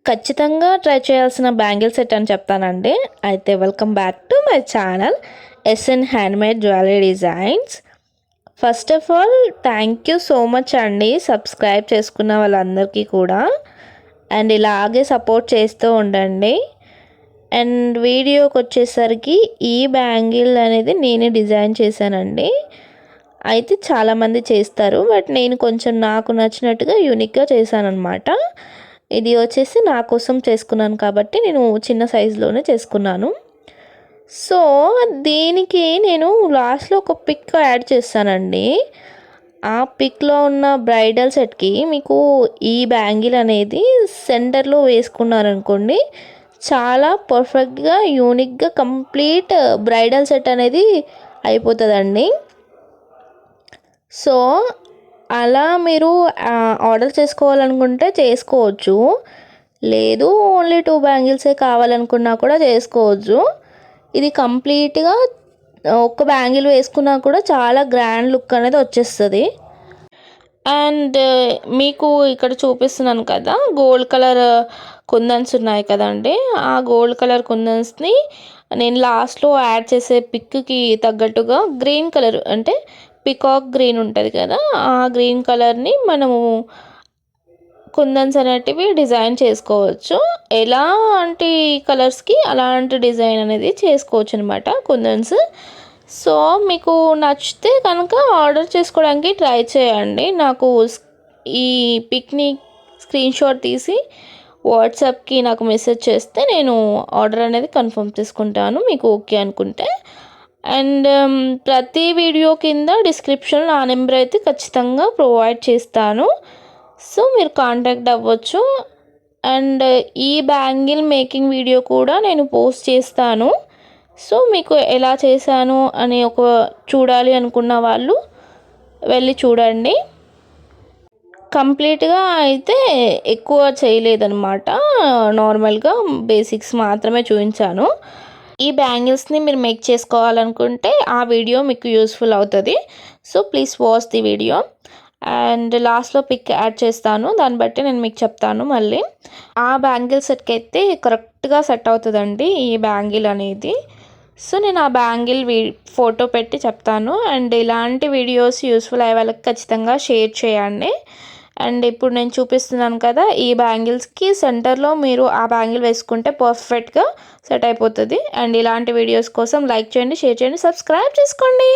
ఖచ్చితంగా ట్రై చేయాల్సిన bangle set అని చెప్తానండి. అయితే welcome back to my channel SN handmade jewellery designs. First of all thank you so much అండి subscribe చేసుకున్న వాళ్ళందరికీ కూడా. అండ్ ఇలాగే సపోర్ట్ చేస్తూ ఉండండి. అండ్ వీడియోకి వచ్చేసరికి ఈ బ్యాంగిల్ అనేది నేనే డిజైన్ చేశానండి. అయితే చాలామంది చేస్తారు, బట్ నేను కొంచెం నాకు నచ్చినట్టుగా యూనిక్గా చేశానన్నమాట. ఇది వచ్చేసి నా కోసం చేసుకున్నాను కాబట్టి నేను చిన్న సైజులోనే చేసుకున్నాను. సో దీనికి నేను లాస్ట్లో ఒక పిక్ యాడ్ చేస్తానండి. ఆ పిక్లో ఉన్న బ్రైడల్ సెట్కి మీకు ఈ బ్యాంగిల్ అనేది సెంటర్లో వేసుకున్నారనుకోండి, చాలా పర్ఫెక్ట్గా యూనిక్గా కంప్లీట్ బ్రైడల్ సెట్ అనేది అయిపోతుందండి. సో అలా మీరు ఆర్డర్ చేసుకోవాలనుకుంటే చేసుకోవచ్చు, లేదు ఓన్లీ 2 బ్యాంగిల్సే కావాలనుకున్నా కూడా చేసుకోవచ్చు. ఇది కంప్లీట్గా ఒక్క బ్యాంగిల్ వేసుకున్నా కూడా చాలా గ్రాండ్ లుక్ అనేది వచ్చేస్తుంది. అండ్ మీకు ఇక్కడ చూపిస్తున్నాను కదా, గోల్డ్ కలర్ కుందన్స్ ఉన్నాయి కదండి. ఆ గోల్డ్ కలర్ కుందన్స్ని నేను లాస్ట్లో యాడ్ చేసే పిక్కి తగ్గట్టుగా గ్రీన్ కలర్ అంటే పికాక్ గ్రీన్ ఉంటుంది కదా, ఆ గ్రీన్ కలర్ని మనము కుందన్స్ అనేటివి డిజైన్ చేసుకోవచ్చు. ఎలాంటి కలర్స్కి అలాంటి డిజైన్ అనేది చేసుకోవచ్చు అనమాట కుందన్స్. సో మీకు నచ్చితే కనుక ఆర్డర్ చేసుకోవడానికి ట్రై చేయండి. నాకు ఈ పిక్ని స్క్రీన్ షాట్ తీసి వాట్సాప్కి నాకు మెసేజ్ చేస్తే నేను ఆర్డర్ అనేది కన్ఫర్మ్ చేసుకుంటాను మీకు ఓకే అనుకుంటే. అండ్ ప్రతి వీడియో కింద డిస్క్రిప్షన్లో ఆ నెంబర్ అయితే ఖచ్చితంగా ప్రొవైడ్ చేస్తాను. సో మీరు కాంటాక్ట్ అవ్వచ్చు. అండ్ ఈ బ్యాంగిల్ మేకింగ్ వీడియో కూడా నేను పోస్ట్ చేస్తాను. సో మీకు ఎలా చేశాను అని చూడాలి అనుకున్న వాళ్ళు వెళ్ళి చూడండి. కంప్లీట్గా అయితే ఎక్కువ చేయలేదన్నమాట, నార్మల్గా బేసిక్స్ మాత్రమే చూపించాను. ఈ బ్యాంగిల్స్ని మీరు మేక్ చేసుకోవాలనుకుంటే ఆ వీడియో మీకు యూస్ఫుల్ అవుతుంది. So please watch the video. And లాస్ట్లో పిక్ యాడ్ చేస్తాను, దాన్ని బట్టి నేను మీకు చెప్తాను మళ్ళీ. ఆ బ్యాంగిల్ సెట్కి అయితే కరెక్ట్గా సెట్ అవుతుందండి ఈ బ్యాంగిల్ అనేది. సో నేను ఆ బ్యాంగిల్ ఫోటో పెట్టి చెప్తాను. అండ్ ఇలాంటి వీడియోస్ యూస్ఫుల్ అయ్యే వాళ్ళకి ఖచ్చితంగా షేర్ చేయండి. అండ్ ఇప్పుడు నేను చూపిస్తున్నాను కదా, ఈ బ్యాంగిల్స్కి సెంటర్లో మీరు ఆ బ్యాంగిల్ వేసుకుంటే పర్ఫెక్ట్గా సెట్ అయిపోతుంది. అండ్ ఇలాంటి వీడియోస్ కోసం లైక్ చేయండి, షేర్ చేయండి, సబ్స్క్రైబ్ చేసుకోండి.